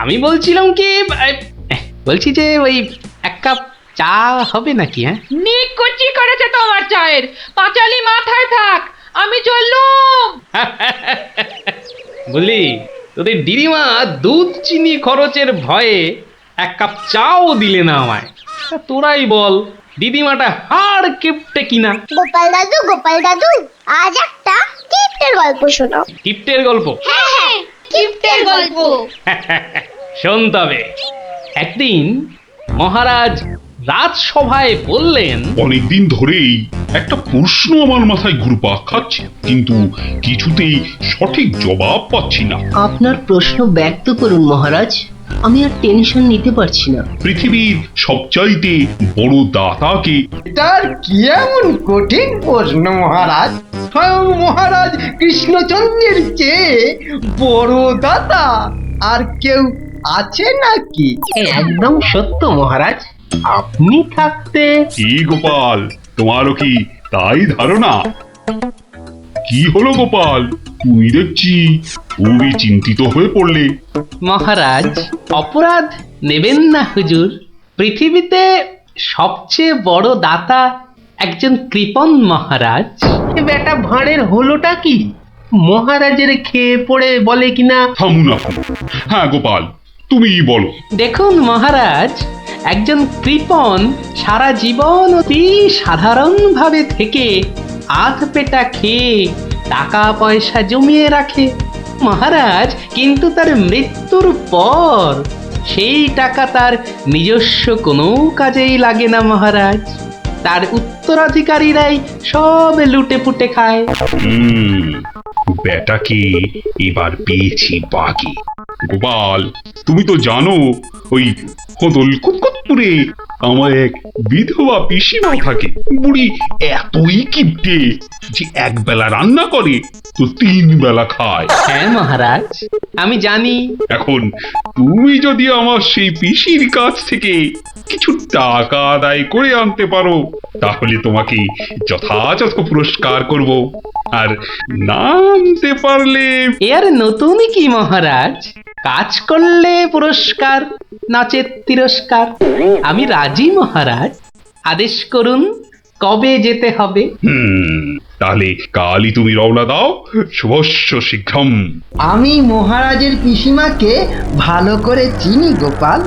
আমি বলছিলাম কি বলছি যে ওই এক কাপ চা হবে নাকি? হ্যাঁ, নিকুচি করেছে তোমার চায়ের, পাঁচালি মাথায় থাক, আমি চললুম। বলি তোদের দিদিমা দুধ চিনি খরচের ভয়ে এক কাপ চাও দিলে না আমায়। তা তোরাই বল, দিদিমাটা হাড় কেপটে কিনা। গোপাল দাদু, আজ একটা কিপ্টের গল্প শোনাও। কিপ্টের গল্প? হ্যাঁ, কিপ্টের গল্প। শোন তবে। একদিন মহারাজ রাজসভায় বললেন, অনেকদিন ধরেই একটা প্রশ্ন আমার মাথায় ঘুরপাক খাচ্ছে, কিন্তু কিছুতেই সঠিক জবাব পাচ্ছি না। আপনার প্রশ্ন ব্যক্ত করুন মহারাজ, আমি আর টেনশন নিতে পারছি না। পৃথিবীর সবচাইতে বড় দাতাকে? এটার কি এমন কঠিন প্রশ্ন মহারাজ? স্বয়ং মহারাজ কৃষ্ণচন্দ্রের চেয়ে বড় দাতা আর কেউ আছে নাকি? একদম সত্য মহারাজ, আপনি থাকতে। কি গোপাল, তোমারও কি তাই ধারণা? কি হলো গোপাল, তুমি দেখছি খুবই চিন্তিত হয়ে পড়লে। মহারাজ অপরাধ নেবেন না হুজুর, পৃথিবীতে সবচেয়ে বড় দাতা একজন কৃপণ মহারাজ। বেটা ভাঁড়ের হলোটা কি? মহারাজের খেয়ে পড়ে বলে কিনা। থামুন আপনি। হ্যাঁ গোপাল, তুমিই বলো। দেখুন মহারাজ, একজন কৃপণ সারা জীবন অতি সাধারণভাবে থেকে আধ পেটা খেয়ে টাকা পয়সা জমিয়ে রাখে মহারাজ, কিন্তু তার মৃত্যুর পর সেই টাকা তার নিজস্ব কোনো কাজেই লাগে না মহারাজ। তার উত্তরাধিকারীরাই সব লুটে পুটে খায়। বেটাকে এবার পেয়েছি বাগে। গোপাল, তুমি তো জানো ওই কদল কুতকুতপুরে আমার এক বিধবা পিসিমা থাকে। বুড়ি এতই কিপটে যে এক বেলা রান্না করে তো 3 বেলা খায়। হ্যাঁ মহারাজ, আমি জানি। এখন তুমি যদি আমার সেই পিসির কাছ থেকে কিছু টাকা আদায় করে আনতে পারো, তাহলে তোমাকে যথাযথ পুরস্কার করব। আর না আনতে পারলে? এর নতুন কি মহারাজ, কাজ করলে পুরস্কার, নাচের তিরস্কার। আমি রাজি মহারাজ, আদেশ করুন কবে যেতে হবে। তাহলে কালই তুমি রওনা দাও, শুভস্য শীঘ্রম। আমি মহারাজের পিসিমাকে ভালো করে চিনি গোপাল,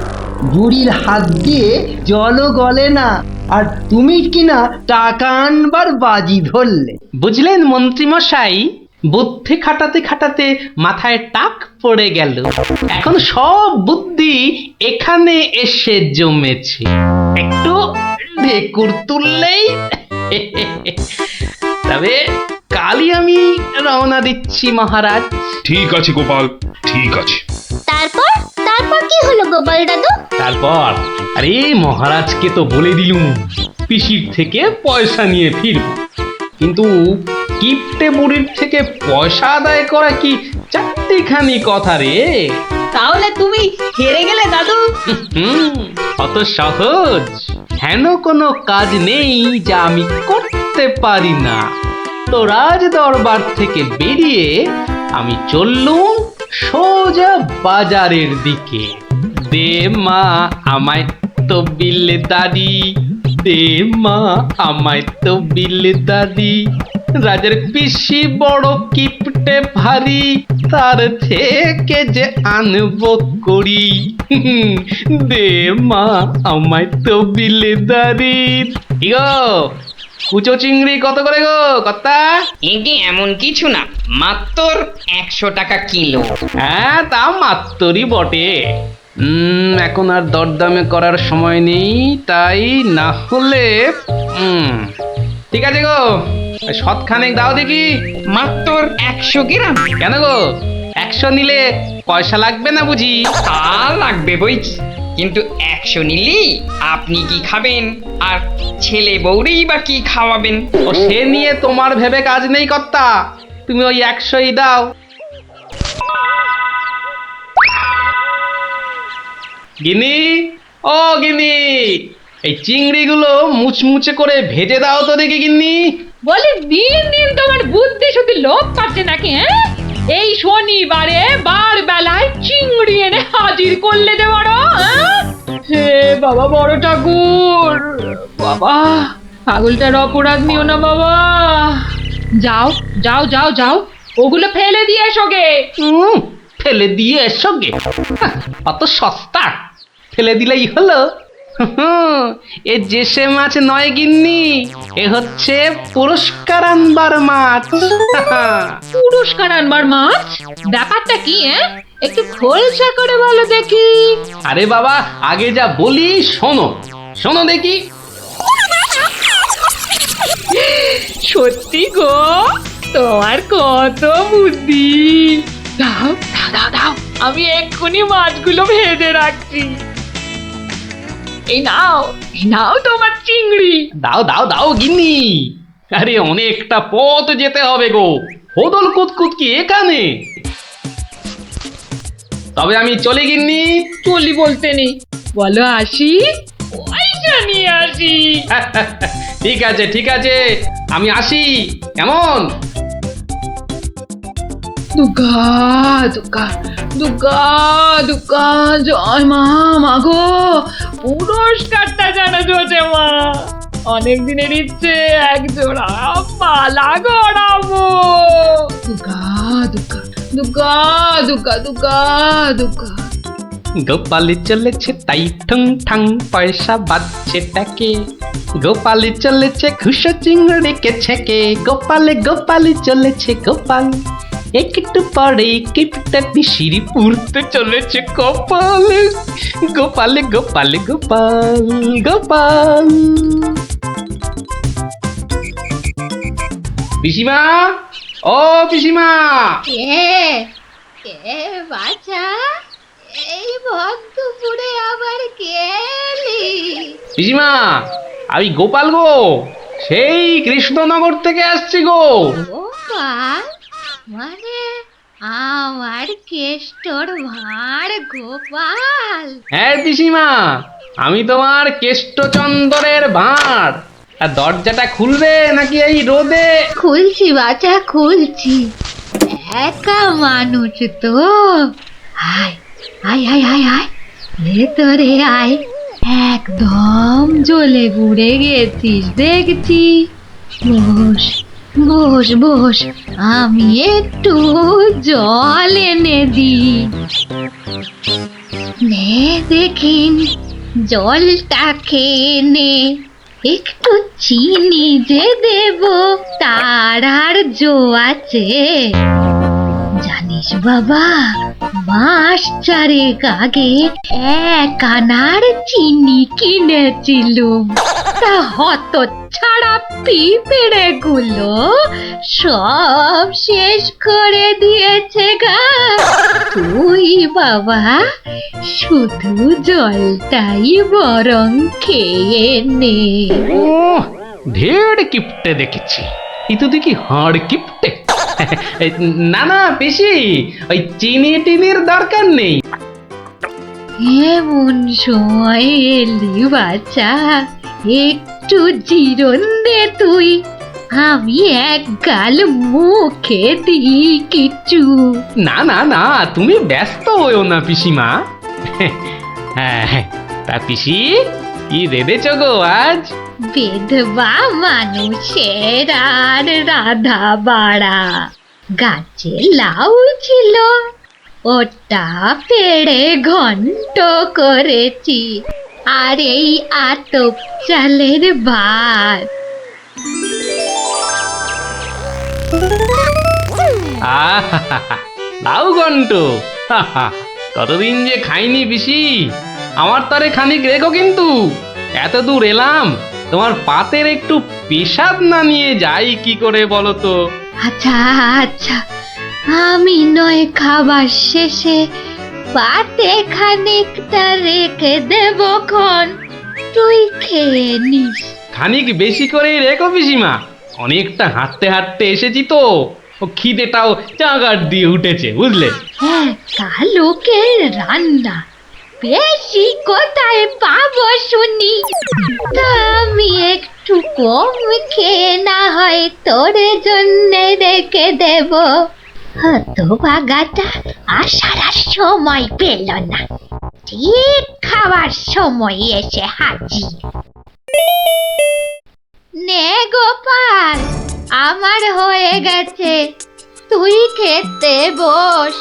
বুড়ির হাত দিয়ে জলও গলে না, আর তুমি কিনা টাকা আনবার বাজি ধরলে। বুঝলেন মন্ত্রী মশাই, বুদ্ধি খাটাতে খাটাতে মাথায় টাক পড়ে গেল। এখন সব বুদ্ধি এখানে এসে জমেছে, একটু ঢেকুর তুললেই। তবে কালই আমি রওনা দিচ্ছি মহারাজ। ঠিক আছে গোপাল, ঠিক আছে। তারপর কি হলো গোপাল দাদু? তারপর আরে মহারাজকে তো বলে দিলুম পিসির থেকে পয়সা নিয়ে ফিরব, কিন্তু কিপ্টে বুড়ির থেকে পয়সা আদায় করা কি চারটিখানি কথা রে। তাহলে তুমি হেরে গেলে দাদু? অত সহজ হেন কোনো কাজ নেই যা আমি করতে পারি না। তো রাজ দরবার থেকে বেরিয়ে আমি চললুম সোজা বাজারের দিকে। দে মা আমায় তো বিলে দাদি, দে মা আমায় তো বিলে দাদি। রাজার পিসি বড় কিপটে ভারী, তার থেকে যে আনবো করি। দে মা আমায় তো বিলে দাদি। ইগো কুচো চিংড়ি কত করে গো কর্তা? এগে এমন কিছু না, মাত্র 100 টাকা কিলো। হ্যাঁ তা মাত্রই বটে। এখন আর দরদামে করার সময় নেই, তাই না হলে ঠিক আছে গো, শতখানেক দাও দেখি। মাত্র 100 গ্রাম? কেন গো, 100 নিলে পয়সা লাগবে না বুঝি? তা লাগবে বইছি, কিন্তু 100 নিলেই আপনি কি খাবেন আর ছেলে বউরেই বা কি খাওয়াবেন? ও সে নিয়ে তোমার ভেবে কাজ নেই কর্তা, তুমি ওই 100ই দাও। গিনি, ও গিনি, এই চিংড়িগুলো মুচমুচে করে ভেজে দাও তো দেখি গিন্নি। বলে দিন দিন তোমার বুদ্ধি শুধু লোপ পাচ্ছে নাকি? হ্যাঁ, এই শনিবারে বার বেলায় চিংড়ি এনে হাজির করলে যে বড় হে বাবা বড় ঠাকুর, বাবা পাগলটার অপরাধ নিও না বাবা। যাও যাও যাও যাও, ওগুলো ফেলে দিয়ে এসো গে। ফেলে দিয়ে এসো গে, অত সস্তা, ফেলে দিলেই হলো। এ জেসে মাছ নয় গিন্নি, এ হচ্ছে পুরস্কার আনবার মাছ। পুরস্কার আনবার মাছ? ব্যাপারটা কি একটু খোলসা করে বলো দেখি। আরে বাবা, আগে যা বলি শোনো, শোনো দেখি। সত্যি গো, তোমার কত বুদ্ধি। দাও দাও দাও দাও, আমি এক্ষুনি মাছগুলো ভেজে রাখছি। এই নাও, এই নাও তোমার চিংড়ি। দাও দাও দাও গিন্নি, আরে অনেকটা পথ যেতে হবে গো, হোদল কুতকুত কি এখানে? তবে আমি চলি গিন্নি। চলি বলতে নেই, বলো আসি, পয়সা নিয়ে আসি। ঠিক আছে ঠিক আছে, আমি আসি, কেমন? দুর্গা দুর্গা দুর্গা দুর্গা, জয় মা, মাগো পুরস্কারটা যেন জোটে মা। অনেক দিনের ইচ্ছে, এক জোড়া মালা গড়াবো। দুর্গা দুর্গা দুর্গা দুর্গা দুর্গা দুর্গা। গোপালি চলেছে তাই ঠুং ঠাং, পয়সা বাজছে টাকে। গোপালি চলেছে খুশো চিংড়িকে ছেকে। গোপালে গোপালি চলেছে গোপাল, একটু পরে কিপটা পিসিরি পুরতে চলেছে কপালে। গোপালে গোপালে গোপাল গোপাল। পিসিমা, ও পিসিমা। কে কে বাছা, এই ভক্তপুরে আবার কে এলি? পিসিমা, আমি গোপাল গো, সেই কৃষ্ণনগর থেকে আসছি গো। গোপাল মানে আমার কেষ্টর ভাঁড় গোপাল? হ্যাঁ পিসিমা, আমি তোমার কেষ্টচন্দরের ভাঁড়। আর দরজাটা খুলবে নাকি এই রোদে? খুলছি বাছা, খুলছি। একা মানুষ তো, আয় আয় আয় আয় আয়, ভেতরে আয়। একদম জ্বলে পুড়ে গেছিস দেখছি। বস বস বস, আমি একটু জল এনে দিই। নে দেখিন, জলটা খেয়ে নে। একটু চিনি যে দেব, তার আর জো আছে? জানিস বাবা, মাস চারেক আগে 1 আনার চিনি কিনেছিলুম। তা হত ছাড়া পিঁপড়ে গুলো সব শেষ করে দিয়েছে গা। তুই বাবা শুধু জলটাই বরং খেয়ে নে। ও, ঢের কিপটে দেখেছি, এই তো দেখি হাড় কিপটে। না না পিসি, ওই চিনি টিনির দরকার নেই। এমন সময় এলি বাচ্চা, একটু জিরন দে তুই। আমি এক গাল মুখে দিই কিছু। না না না, তুমি ব্যস্ত হইও না পিসিমা। হ্যাঁ, তা পিসি কি রেঁধেছ গো আজ? বিধবা মানুষের আর রাধা বাড়া। গাছে লাউ ছিল, ওটা পেড়ে ঘন্ট করেছি। আর এই আতপ চালের ভাত। আহা, লাউ ঘন্ট, কতদিন যে খাইনি পিসি। আমার তারে খানিক রেখো কিন্তু, এত দূর এলাম, তোমার পাতের একটু পেশাদ না নিয়ে যাই কি করে বলো তো? আচ্ছা আচ্ছা, আমি নয় খাবার শেষে পাতে খানিকটা রেখে দেব খন, তুই খেয়ে নিস। খানিক বেশি করেই রেখো পিসিমা, অনেকটা হাঁটতে হাঁটতে এসেছি তো, ও খিদেটাও চাগার দিয়ে উঠেছে বুঝলে। হ্যাঁ, তা লোকের রান্না বেশি কোথায় পাবো শুনি? তা আমি একটু কম খেয়ে না হয় তোর জন্য রেখে দেব। হতভাগাটা আসার আর সময় পেল না, ঠিক খাওয়ার সময় এসে হাজির। নে গোপাল, আমার হয়ে গেছে, তুই খেতে বস,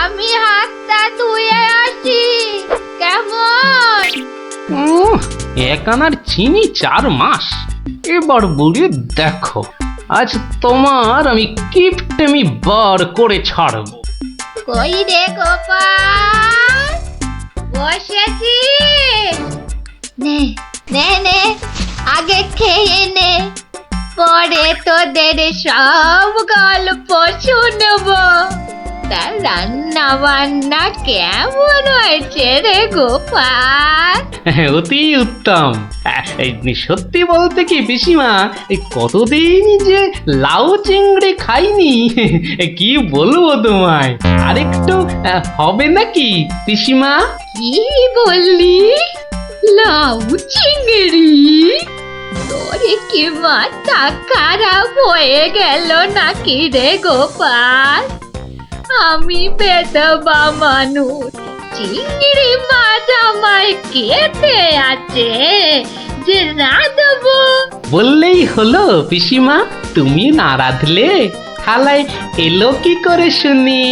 আমি হাতটা ধুয়ে আসি, কেমন? এক আনার চিনি 4 মাস। এবার বুড়ি দেখো, আজ তোমার আমি কিপটেমি বার করে ছাড়ব। কই রে গোপাল, বসেছি? নে নে নে, আগে খেয়ে নে, পরে তোদের সব গল্প শুনবো। তা রান্না বান্না কেমন হয়েছে রে গোপাল? অতি উত্তম। সত্যি বলতে কি পিসিমা, এই কতদিন যে লাউ চিংড়ি খাইনি, কি বলবো তোমায়। আরেকটু হবে নাকি পিসিমা? কি বললি? লাউ চিংড়ি? তোরে কি মাথা খারাপ হয়ে গেল নাকি রে গোপাল? আমি বেদবা মানুষ, চিংড়ি মাছ আমায় খেতে আছে যে রাঁধবো? বললেই হলো পিসিমা, তুমি না রাঁধলে থালায় এলো কি করে শুনি?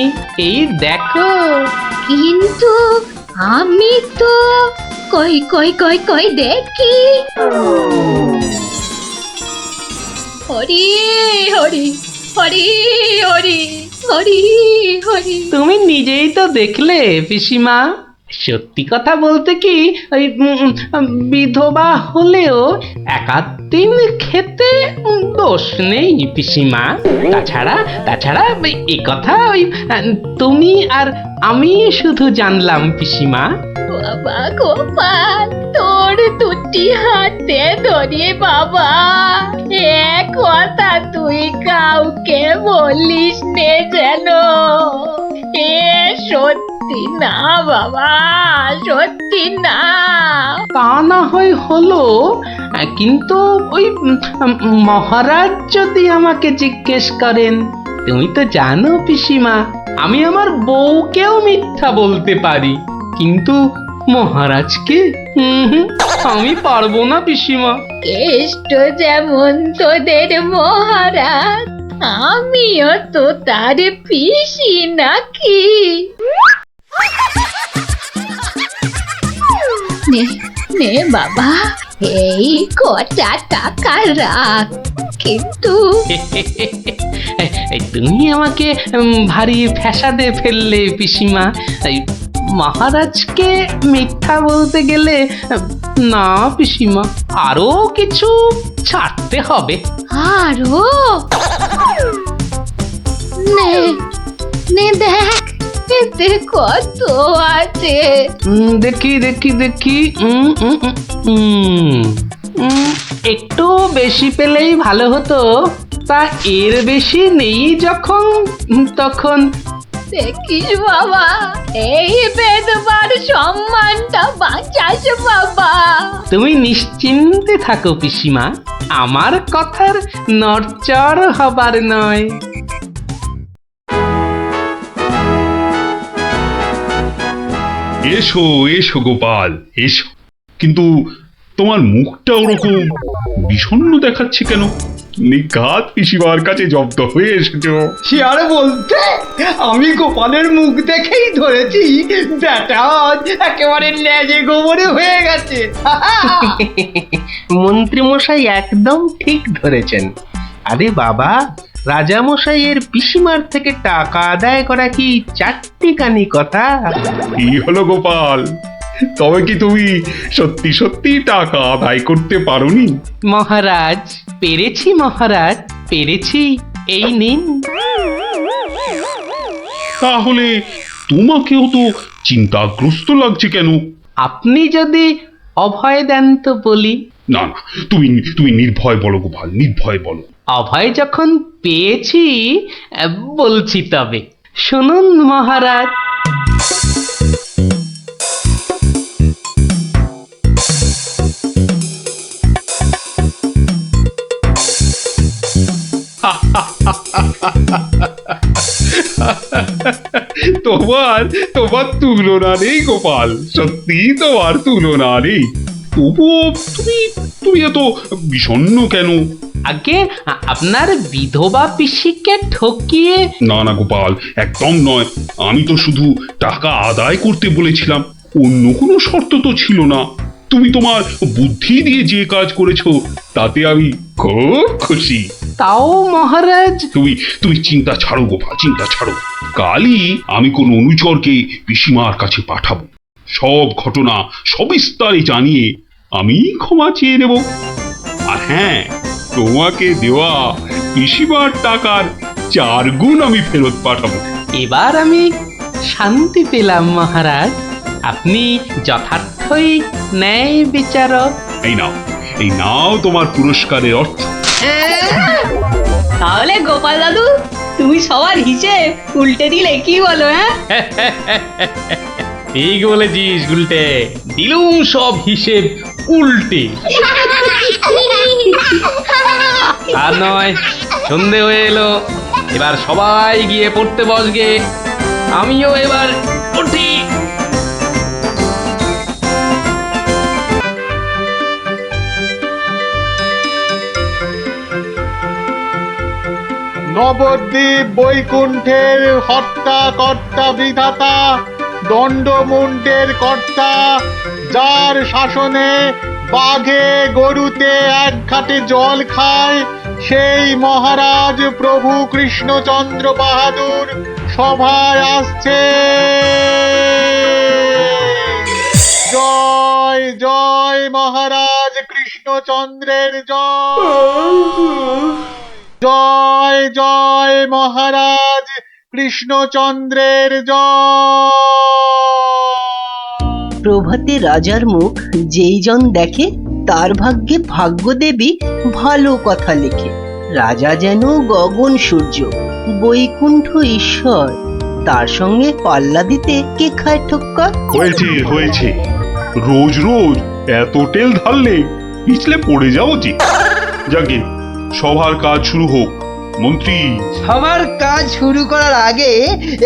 এই দেখো। কিন্তু আমি তো কই কই কই কই দেখি। হরি হরি হরি হরি হরি হরি। তুমি নিজেই তো দেখলে পিসিমা। সত্যি কথা বলতে কি, ওই বিধবা হলেও একাদিন খেতে দোষ নেই পিসিমা। তাছাড়া এ কথা ওই তুমি আর আমি শুধু জানলাম পিসিমা। বাবা গোপাল, তোর দুটি হাতে ধরে বাবা, এক কথা তুই কাউকে বলিস নে যেন। এ সত্যি না বাবা, সত্যি না। তা না হয় হলো, কিন্তু ওই মহারাজ যদি আমাকে জিজ্ঞেস করেন, তুমি তো জানো পিসিমা, আমি আমার বউকেও মিথ্যা বলতে পারি, কিন্তু মহারাজকে আমি পারবো না পিসিমা। কেষ্ট যেমন তোদের মহারাজ, আমিও তো তার পিসি নাকি। নে নে বাবা, এই কটা টাকা রাখ, কিন্তু তুমি আমাকে ভারী ফ্যাসাদে ফেললে পিসিমা। মহারাজকে মিথ্যা বলতে গেলে না পিসিমা, আরো কিছু ছাড়তে হবে। আরো? নে নে দেখ, এতে কত আছে। দেখি দেখি দেখি, একটু বেশি পেলেই ভালো হতো, তা এর বেশি নেই যখন, তখন। দেখিস বাবা, এই বেদবার সম্মানটা বাঁচাস বাবা। তুমি নিশ্চিন্তে থাকো পিসিমা, আমার কথার নড়চড় হবার নয়। এসো এসো গোপাল, এসো। কিন্তু তোমার মুখটা ওরকম বিষণ্ণ দেখাচ্ছে কেন? নিঘাত পিসিমার কাছে জব্দ হয়ে এসেছো। সে আর বলতে, আমি গোপালের মুখ দেখেই ধরেছি ব্যাটা একেবারে লেজে গোবরে হয়ে গেছে। মন্ত্রী মশাই একদম ঠিক ধরেছেন। আরে বাবা, রাজামশাইয়ের পিসিমার থেকে টাকা আদায় করা কি চারটিখানি কথা? কি হলো গোপাল, তবে কি তুমি সত্যি সত্যি টাকা আদায় করতে পারোনি? মহারাজ, পেরেছি মহারাজ, পেরেছি। এই নিন। তাহলে তোমাকেও তো চিন্তাগ্রস্ত লাগছে কেন? আপনি যদি অভয় দেন তো বলি। না না, তুমি তুমি নির্ভয় বলো গোপাল, নির্ভয় বলো। অভয় যখন পেয়েছি, বলছি তবে শুনুন মহারাজ। তোমার তোমার তুলনা নেই গোপাল, সত্যি তোমার তুলনা নেই। তবুও তুমি তুমি এত বিষণ্ণ কেন? আগে আপনার বিধবা পিসিকে ঠকিয়ে না না গোপাল, একদম নয়। আমি তো শুধু টাকা আদায় করতে বলেছিলাম, অন্য কোনো শর্ত তো ছিল না। তুমি তোমার বুদ্ধি দিয়ে যে কাজ করেছো তাতে আমি খুব খুশি। তাও মহারাজ। তুমি তুমি চিন্তা ছাড়ো গোপাল, চিন্তা ছাড়ো। কালই আমি কোন অনুচরকে পিসিমার কাছে পাঠাবো, সব ঘটনা সবিস্তারে জানিয়ে আমি ক্ষমা চেয়ে নেব। আর হ্যাঁ, তোমাকে দেওয়া পিসিমার টাকার 4 গুণ আমি ফেরত পাঠাবো। এবার আমি শান্তি পেলাম মহারাজ, আপনি যথার্থই ন্যায় বিচারক। এই নাও তোমার পুরস্কারের অর্থ। তাহলে গোপাল দাদু তুমি সবার হিসেব উল্টে দিলে, কি বলো? ঠিক বলেছিস গুলটে, দিলুম সব হিসেব উল্টে। আর নয়, সন্ধে হয়ে এলো, এবার সবাই গিয়ে পড়তে বসগে, আমিও এবার উঠি। নবদ্বীপ বৈকুণ্ঠের হত্যা কর্তা বিধাতা, দণ্ডমুণ্ডের কর্তা, যার শাসনে বাঘে গরুতে এক ঘাটে জল খায়, সেই মহারাজ প্রভু কৃষ্ণচন্দ্র বাহাদুর সভায় আসছে। জয় জয় মহারাজ কৃষ্ণচন্দ্রের জয়। জয় জয় মহারাজ কৃষ্ণচন্দ্রের জয়। প্রভাতে রাজার মুখ যেই জন দেখে, তার ভাগ্যে ভাগ্যদেবী ভালো কথা লেখে। রাজা যেন গগন সূর্য, বৈকুণ্ঠ ঈশ্বর, তার সঙ্গে পাল্লা দিতে কে খায় ঠক্কর? হয়েছে হয়েছে, রোজ রোজ এত তেল ঢাললে পিছলে পড়ে যাও যে। যাকে সবার কাজ শুরু হোক। মন্ত্রী, সবার কাজ শুরু করার আগে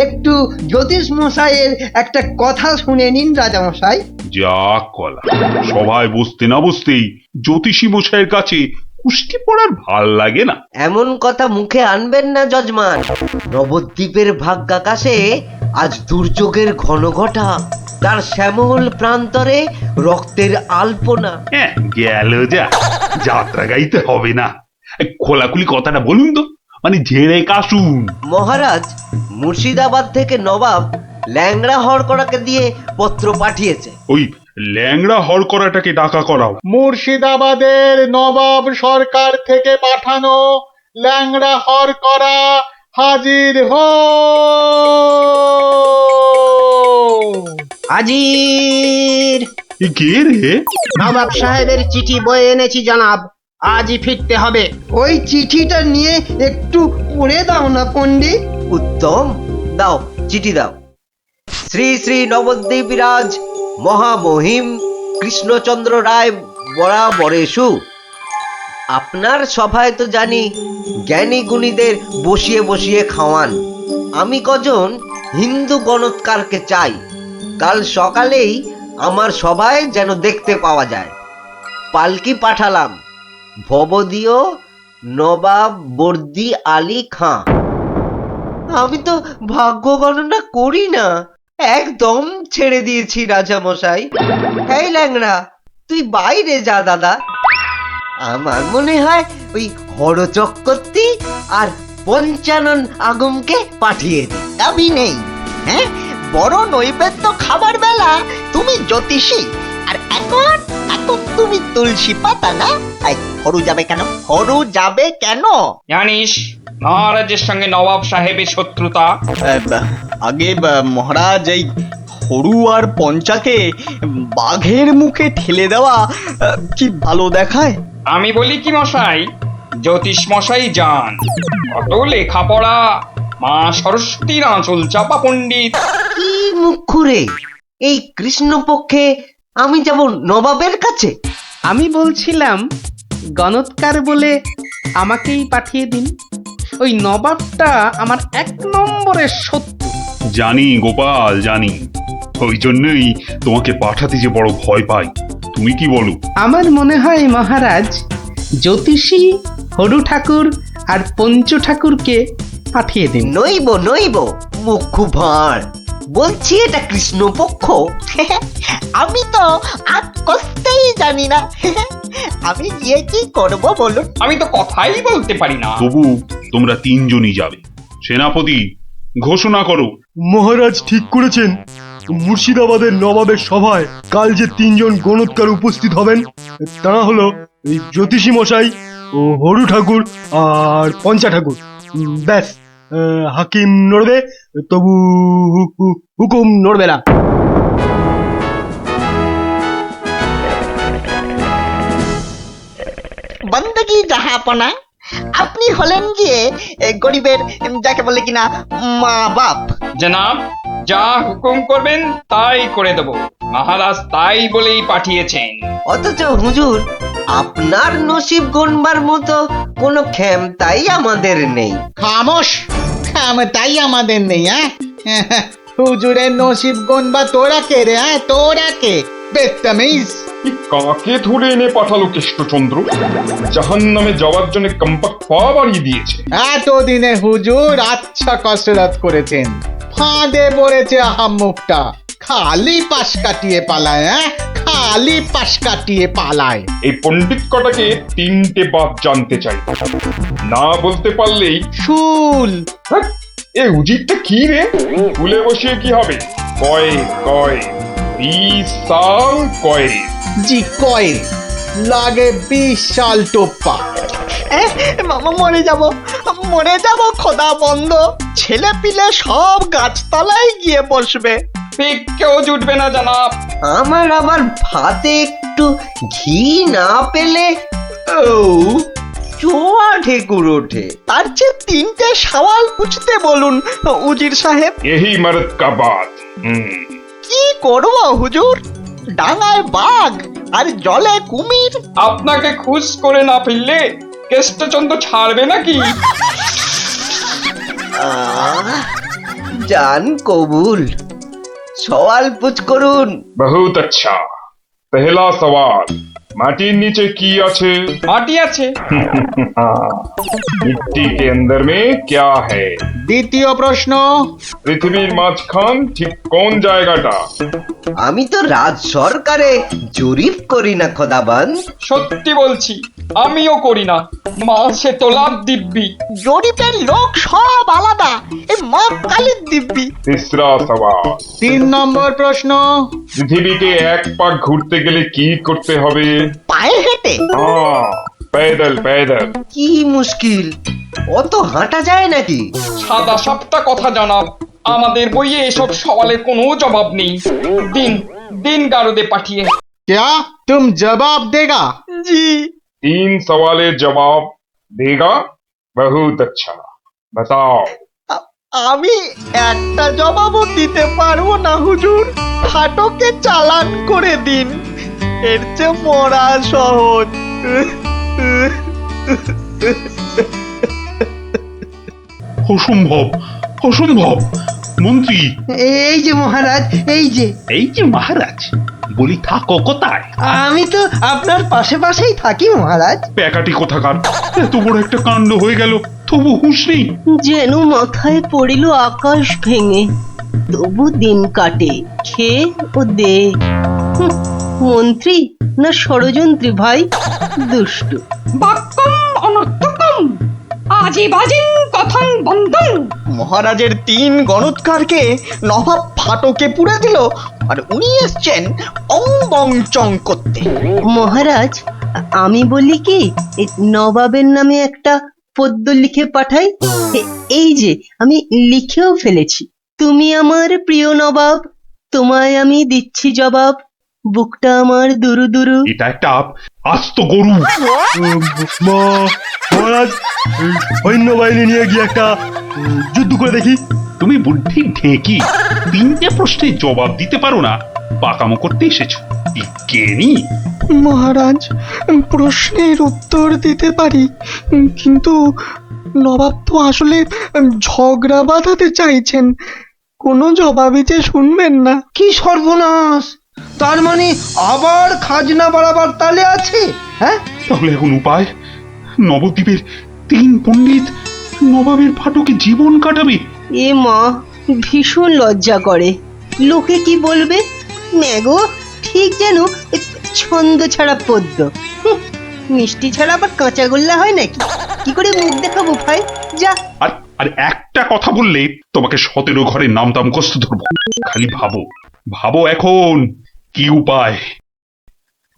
একটু জ্যোতিষ মশাইয়ের একটা কথা শুনে নিন রাজা মশাই। যা কলা, সভায় বসতে না বসতেই জ্যোতিষী মশাইয়ের কাছে কুস্তি পড়ার ভাল লাগে না। এমন কথা মুখে আনবেন না যজমান। নবদ্বীপের ভাগ্যাকাশে আজ দুর্যোগের ঘন ঘটা, তার শ্যামল প্রান্তরে রক্তের আলপনা। হ্যাঁ, গেল যা, যাত্রা গাইতে হবে না। খোলাখুলি কথাটা বলুন তো, মানে ঝেড়ে কাশুন। মহারাজ মুর্শিদাবাদ থেকে নবাব ল্যাংড়া হরকড়াকে দিয়ে পত্র পাঠিয়েছে। ওই ল্যাংড়া হরকড়াটাকে ডাকা করাও। মুর্শিদাবাদের নবাব সরকার থেকে পাঠানো ল্যাংড়া হরকড়া হাজির হো। হাজির। কে রে? নবাব সাহেবের চিঠি বয়ে এনেছি জনাব, আজই ফিরতে হবে। ওই চিঠিটা নিয়ে একটু পড়ে দাও না পণ্ডিত। উত্তম, দাও চিঠি দাও। শ্রী শ্রী নবদ্বীপ রাজ মহামহিম কৃষ্ণচন্দ্র রায় বরাবরেশু। আপনার সভায় তো জানি জ্ঞানী গুণীদের বসিয়ে বসিয়ে খাওয়ান। আমি কজন হিন্দু গণৎকারকে চাই, কাল সকালেই আমার সভায় যেন দেখতে পাওয়া যায়। পালকি পাঠালাম, ভবদীয় নবাব বর্দি আলী খাঁ। আমি তো ভাগ্য গণনা করি না, একদম ছেড়ে দিয়েছি রাজা মশাই। এই ল্যাংড়া, তুই বাইরে যা দাদা। আমার মনে হয় ওই হরচক্রবর্তী আর পঞ্চানন আগমকে পাঠিয়ে দি। দাবি নেই, হ্যাঁ, বড় নৈবেদ্য খাবার বেলা তুমি জ্যোতিষী, আর এখন এখন তুমি তুলসী পাতা না? হরু যাবে কেন? হরু যাবে কেন? জানিস মহারাজের সঙ্গে নবাব সাহেবের শত্রুতা। আগে মহারাজ, এই হরু আর পঞ্চাকে বাঘের মুখে ঠেলে দেওয়া কি ভালো দেখায়? আমি বলি কি মশাই, জ্যোতিষ মশাই যান, কত লেখাপড়া, মা সরস্বতীর আঁচল চাপা পণ্ডিত। কি মুখ খুঁড়ে এই কৃষ্ণপক্ষে আমি যাব নবাবের কাছে? আমি বলছিলাম গণৎকার বলে আমাকেই পাঠিয়ে দিন। ওই নবাবটা আমার 1 নম্বরের শত্রু, জানি গোপাল, জানি। ওই জন্যই তোমাকে পাঠাতে যে বড় ভয় পাই। তুমি কি বলো? আমার মনে হয় মহারাজ, জ্যোতিষী, হরু ঠাকুর আর পঞ্চু ঠাকুরকে পাঠিয়ে দিন। নইব মুখ খুব ভাঁড়। বলছি এটা কৃষ্ণপক্ষ। আমি তো আর কষতেই জানি না। আমি গিয়ে কি করব বলুন? আমি তো কথাই বলতে পারি না। তবু তোমরা তিনজনই যাবে। সেনাপতি, ঘোষণা করো। মহারাজ ঠিক করেছেন। মুর্শিদাবাদের নবাবের সভায় কাল যে তিনজন গণৎকার উপস্থিত হবেন তারা হলো এই জ্যোতিষী মশাই, ও হরু ঠাকুর আর পঞ্চা ঠাকুর। ব্যাস, হাকিম নড়বে, তবু হুকুম নড়বে না। বন্দগি জাহাপনা, আপনি হলেন গিয়ে গরিবের যাকে বলে কিনা মা বাপ। জনাব, যা হুকুম করবেন তাই করে দেব। মহারাজ তাই বলেই পাঠিয়েছেন। অথচ হুজুর, আপনার নসিব গণবার মতো কোনো ক্ষমতাই আমাদের নেই। খামোশ, তাই আমাদের নেই। হুজুরের নসিব গনবা তোরা কে রে? তোরা কে? বেত্তামিজ। কাকে ধরে এনে পাঠালো কৃষ্ণচন্দ্র? জাহান নামে যাওয়ার জন্য কম্পাক পা বাড়িয়ে দিয়েছে। এতদিনে হুজুর আচ্ছা কসরত করেছেন। ফাঁদে পড়েছে আহাম্মুকটা। খালি পাশ কাটিয়ে পালায়, খালি পাশ কাটিয়ে পালায়। এই পণ্ডিত কটাকে তিনটে বাপ জানতে চাই, না বলতে পারলেই শুল। এ উজিরটা কি রে? ফুলে বসিয়ে কি হবে? কয় কয় বিশাল কয়। জি কয়েল লাগে 20 সাল টোপ্পা। মরে যাব খোদা বন্ধ। ছেলে পিলে সব গাছতলায় গিয়ে বসবে। কেউ জুটবে না জনাব। আমার আবার ভাতে একটু ঘি না পেলে চোয়া ঠেকুর ওঠে। তার চেয়ে তিনটে সওয়াল পুছতে বলুন উজির সাহেব। यही मर्द का बात। কি করব হুজুর? ডাঙায় বাঘ আর জলে কুমির। আপনাকে খুশ করে না ফেললে কেষ্টচন্দ্র ছাড়বে নাকি? জান কবুল, সওয়াল পুছ করুন। बहुत अच्छा। पहला सवाल, माटिर नीचे की আছে? মাটি আছে। मिट्टी के अंदर में क्या है? দ্বিতীয় প্রশ্ন, পৃথিবীর মাঝখান ঠিক কোন জায়গাটা? আমি তো রাজ সরকারে জরিপ করি না খোদাবান। সত্যি বলছি, আমিও করি না। মাসে তোলার দিব্যি। জরিপের লোক সব আলাদা। এই মা কালীর দিব্যি। तीसरा सवाल, 3 নম্বর প্রশ্ন, পৃথিবীকে এক পাক ঘুরতে গেলে কি করতে হবে? পায়ে হেঁটে। हाँ, पैदल पैदल। কি মুশকিল, অত হাঁটা যায় নাকি? সাদা সাপটা কথা জানাব। আমাদের বইয়ে এসব সওয়ালের কোনো জবাব নেই। দিন দিন গারদে পাঠিয়ে। क्या तुम जवाब देगा? জি। 3 सवालेर जवाब देगा? बहुत अच्छा। बताओ। আমি একটা জবাবও দিতে পারবো না হুজুর। ফাটকে চালান করে দিন। এর চেয়ে মরা সহজ। অসম্ভব, অসম্ভব। মন্ত্রী, এই যে মহারাজ, এই যে মহারাজ, বলি থাকো কোথায়? আমি তো আপনার পাশে পাশেই থাকি মহারাজ। প্যাকাটি কোথাকার, এত বড় একটা কাণ্ড হয়ে গেল, তবু হুঁশ নেই। যেন মাথায় পড়িল আকাশ ভেঙে, তবু দিন কাটে খেয়ে ও দে। মন্ত্রী না ষড়যন্ত্রী ভাই, দুষ্টু। বাক্যম অনর্থকম আজি বাজিন কথন বন্ধন। মহারাজের 3 গণৎকারকে নবাব ফাটকে পুড়ে দিল, আর উনি এসছেন অং বং চং করতে। মহারাজ, আমি বলি কি, এই নবাবের নামে একটা পদ্য লিখে পাঠাই। এই যে আমি লিখেও ফেলেছি। তুমি আমার প্রিয় নবাব, তোমায় আমি দিচ্ছি জবাব, বুকটা আমার দুরু দুরু। এটা একটা আস্ত গরু। মহারাজ, সৈন্যবাহিনী নিয়ে গিয়ে একটা যুদ্ধ করে দেখি। তুমি বুদ্ধি ঢেকি, 3টে প্রশ্নের জবাব দিতে পারো না, পাকামো করতে এসেছো। বিজ্ঞানী মহারাজ, প্রশ্নের উত্তর দিতে পারি, কিন্তু নবাব তো আসলে ঝগড়া বাঁধাতে চাইছেন। কোনো জবাবই যে শুনবেন না। কি সর্বনাশ! তার মানে আবার খাজনা বাড়াবার তালে আছে? হ্যাঁ, তাহলে এখন উপায়? নবদ্বীপের 3 পণ্ডিত নবাবের ফাটকে জীবন কাটাবে। এ মা, ভীষণ লজ্জা করে। লোকে কি বলবে? ম্যাগো ঠিক যেন ছন্দ ছাড়া পদ্য। হুঁ, মিষ্টি ছাড়া আবার কাঁচাগোল্লা হয় নাকি? কি করে মুখ দেখাবো ভাই? যা। আর একটা কথা বললে তোমাকে 17 ঘরের নামটা মুখস্থ ধরবো। খালি ভাবো ভাবো এখন কি উপায়।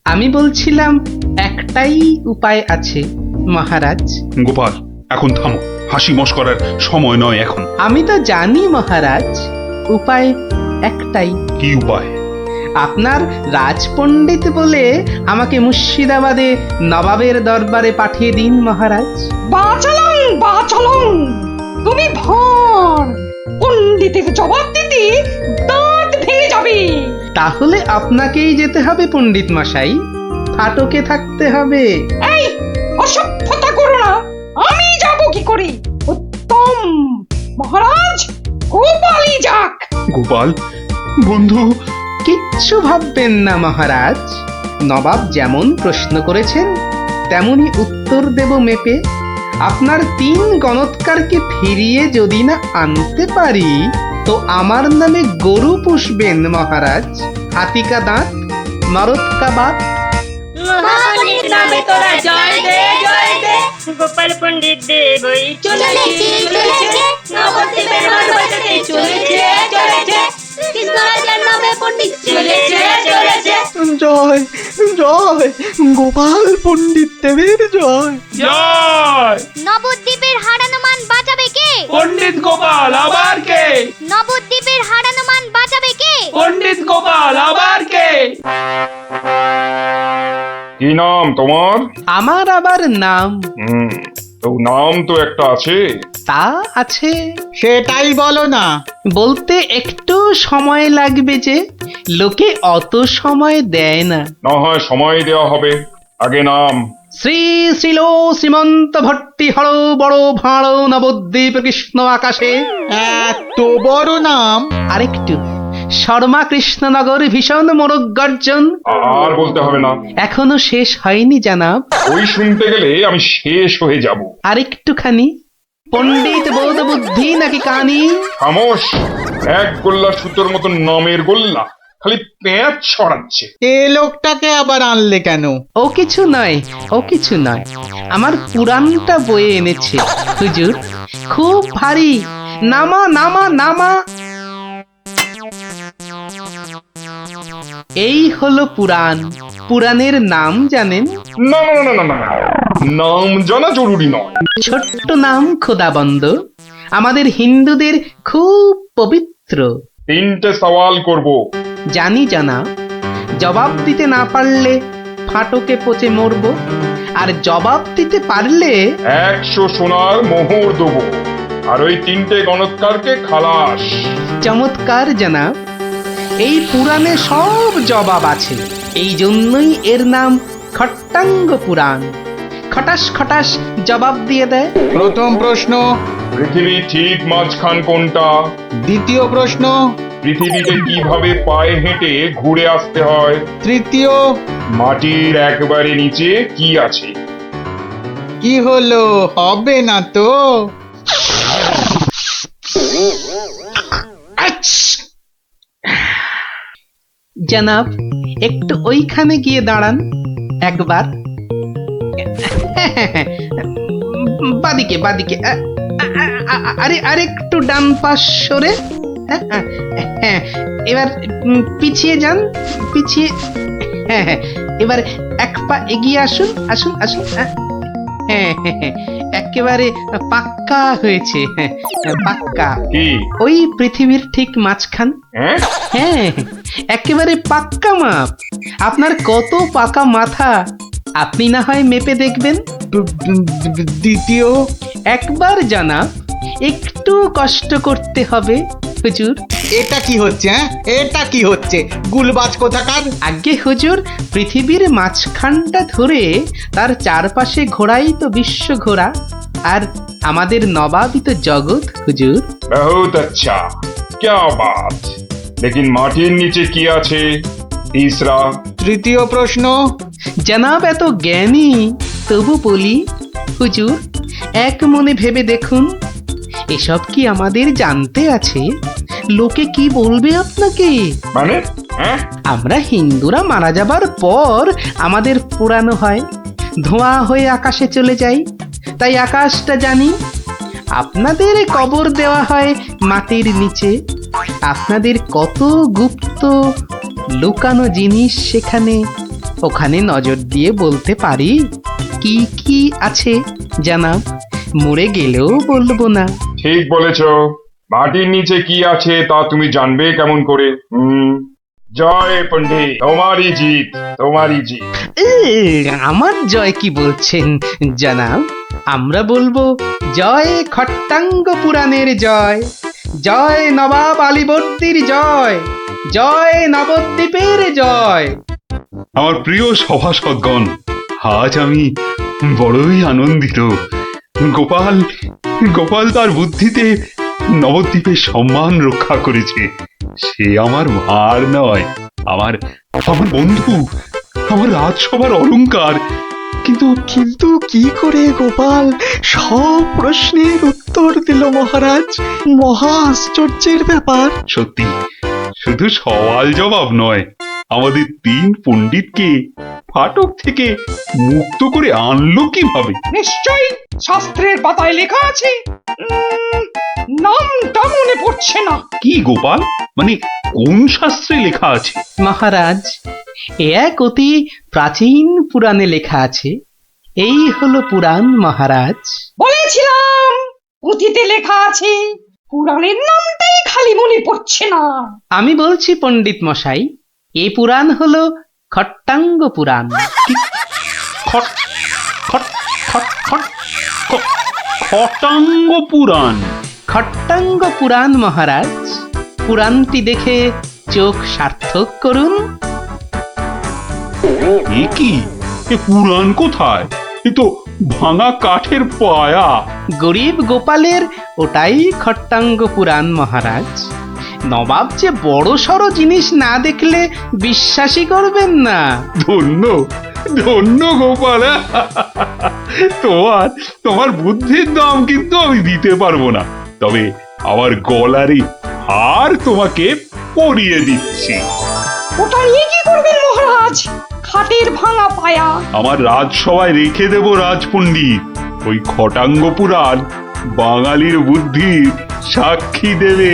আমি বলছিলাম একটাই উপায় আছে মহারাজ। গোপাল, এখন থামো, হাসি মশকরার সময় নয় এখন। আমি তো জানি মহারাজ, উপায় একটাই। কি উপায়? আপনার রাজপণ্ডিত বলে আমাকে মুর্শিদাবাদে নবাবের দরবারে পাঠিয়ে দিন মহারাজ। বাঁচালং তুমি ভর পণ্ডিতের জবাব দিতে দাঁত ভেঙে যাবে। তাহলে আপনাকেই যেতে হবে পণ্ডিত মশাই, ফাটকে থাকতে হবে। এই অসভ্যতা করো না, আমি যাব কি করে? উত্তম মহারাজ, গোপালই যাক। গোপাল বন্ধু, কিচ্ছু ভাববেন না মহারাজ, নবাব যেমন প্রশ্ন করেছেন তেমনি উত্তর দেব মেপে। আপনার 3 গণৎকারকে ফিরিয়ে যদি না আনতে পারি তো আমার নামে গরু পুষবেন মহারাজ। হাতিকা দাঁত, মরদকা বাত। মহাপণ্ডিত নামে তোরা জয় দে, জয় দে। গোপাল পণ্ডিত দেবই চলেছে, চলেছে। নবদ্বীপের মান বাঁচাতে চলেছে, চলেছে। কৃষ্ণরাজার নামে পণ্ডিত চলেছে, চলেছে। জয় জয় গোপাল পণ্ডিত দেবের জয়। জয়! নবদ্বীপের হারানো মান বাঁচাবে কে? পণ্ডিত গোপাল, আবার কে? নবদ্বীপের হারানো মান বাঁচাবে কে? পণ্ডিত গোপাল, আবার কে? কি নাম তোমার? আমার আবার নাম? তো নাম তো একটা আছে। তা আছে। সেটাই বলো না। বলতে একটু সময় লাগবে যে, লোকে অত সময় দেয় না। না হয় সময় দেওয়া হবে, আগে নাম। শ্রী শ্রীল শ্রীমন্ত ভট্টি হর বড় ভাঁড় নবদ্বীপ কৃষ্ণ আকাশে। এত বড় নাম? আরেকটু, শর্মা কৃষ্ণনগর ভীষণ মোরগ গর্জন। আর বলতে হবে না, এখনো শেষ হয়নি জানাব। ওই শুনতে গেলে আমি শেষ হয়ে যাব। আরেকটুখানি, পণ্ডিত বোধ বুদ্ধি নাকি কানি। খামোশ! এক গোল্লা সুতোর মতন নামের গোল্লা, খালি পেঁচ ছড়াচ্ছে। এ লোকটাকে আবার আনলে কেন? ও কিছু নয়, ও কিছু নয়, আমার পুরাণটা বয়ে এনেছে হুজুর। খুব ভারী। নামা নামা নামা। এই হলো পুরাণ। পুরাণের নাম জানেন? না না না না না, নাম জানা জরুরি নয়। ছোট্ট নাম খোদাবন্দ, আমাদের হিন্দুদের খুব পবিত্র। 3টে সওয়াল করব। জানি জানা, জবাব দিতে না পারলে ফাটকে পচে মরব, আর জবাব দিতে পারলে 100 সোনার মোহর দেবো, আর ওই 3টে গণৎকারকে খালাস। চমৎকার জানাব, এই পুরাণে সব জবাব আছে। এই জন্যই এর নাম খট্টাঙ্গ পুরাণ। খটাস খটাস জবাব দিয়ে দেয়। প্রথম প্রশ্ন, পৃথিবীর ঠিক মাঝখান কোনটা? দ্বিতীয় প্রশ্ন, পৃথিবীতে কিভাবে পায়ে হেঁটে ঘুরে আসতে হয়? তৃতীয়, মাটির একবারে নিচে কি আছে? কি হলো, হবে না তো? জানাব, একটু ওইখানে গিয়ে দাঁড়ান একবার। বাদিকে বাদিকে। আরে আরেকটু ডান পাশ সরে। এবার পিছিয়ে যান, পিছিয়ে। এবার এক পা এগিয়ে আসুন, আসুন আসুন। একেবারে পাক্কা হয়েছে, পাক্কা। ওই পৃথিবীর ঠিক মাঝখান। হ্যাঁ, একেবারে পাক্কা মাপ। আপনার কত পাকা মাথা আপনি না হয় মেপে দেখবেন। দ্বিতীয়, একবার জানা, একটু কষ্ট করতে হবে হুজুর। এটা কি হচ্ছে? হ্যাঁ, এটা কি হচ্ছে? গুলবাজ কোথাকার। আগে হুজুর, পৃথিবীর মাঝখানটা ধরে তার চারপাশে ঘোরাই তো বিশ্ব ঘোরা, আর আমাদের নবাবই তো জগৎ হুজুর। বহুত আচ্ছা, क्या बात लेकिन মাটির নিচে কি আছে तीसरा তৃতীয় প্রশ্ন জনাব এত জ্ঞানী তবু বলি হুজুর এক মনে ভেবে দেখুন এসব কি আমাদের জানতে আছে লোকে কি বলবে আপনাকে মানে হ্যাঁ আমরা হিন্দুরা মারা যাবার পর আমাদের পোড়ানো হয় ধোঁয়া হয়ে আকাশে চলে যাই তাই আকাশটা জানি আপনাদের কবর দেওয়া হয় মাটির নিচে আপনাদের কত গুপ্ত লুকানো জিনিস সেখানে ওখানে নজর দিয়ে বলতে পারি কি কি আছে জানাব মরে গেলেও বলবো না ঠিক বলেছো মাটির নিচে কি আছে তা তুমি জানবে কেমন করে জয় পণ্ডিত তোমারই জিত তোমারই জিত আমার জয় কি বলছেন জানাব আমরা বলবো জয় খট্টাঙ্গ পুরাণের জয় জয় নবাব আলীবর্দীর জয় জয় নবদ্বীপের জয় আমার প্রিয় সভাসদগণ আজ আমি বড়ই আনন্দিত গোপাল গোপাল তার বুদ্ধিতে নবদ্বীপের সম্মান রক্ষা করেছে সে আমার ভার নয় আমার আমার বন্ধু আমার রাজসভার অলংকার কিন্তু কিন্তু কি করে গোপাল সব প্রশ্নের উত্তর দিল মহারাজ মহা আশ্চর্যের ব্যাপার সত্যি শুধু সওয়াল জবাব নয় আমাদের 3 পণ্ডিতকে ফাটক থেকে মুক্ত করে আনলো কিভাবে নিশ্চয়ই শাস্ত্রের পাতায় লেখা আছে নামটা মনে পড়ছে না কি গোপাল মানে কোন শাস্ত্রে লেখা আছে মহারাজ এ এক অতি প্রাচীন পুরাণে লেখা আছে এই হলো পুরাণ মহারাজ বলেছিলাম পুঁথিতে লেখা আছে পুরাণের নামটাই খালি মনে পড়ছে না আমি বলছি পণ্ডিত মশাই এই পুরাণ হলো খট্টাঙ্গ পুরাণ খটাঙ্গ পুরাণ খট্টাঙ্গ পুরাণ মহারাজ পুরাণটি দেখে চোখ সার্থক করুন এ কি এ পুরাণ কোথায় এ তো ভাঙা কাঠের পায়া গরিব গোপালের ওটাই খট্টাঙ্গ পুরাণ মহারাজ নবাব যে বড় সড় জিনিস না দেখলে বিশ্বাসই করবেন না ধন্য ধন্য গোপাল তোমার বুদ্ধির দাম কিন্তু আমি দিতে পারবো না তবে আমার গলারই হার তোমাকে পরিয়ে দিচ্ছি ওটা নিয়ে কি করবেন মহারাজ খাটের ভাঙা পায়া আমার রাজসভায় রেখে দেব রাজপণ্ডিত ওই খটাঙ্গ পুরাণ বাঙালির বুদ্ধির সাক্ষী দেবে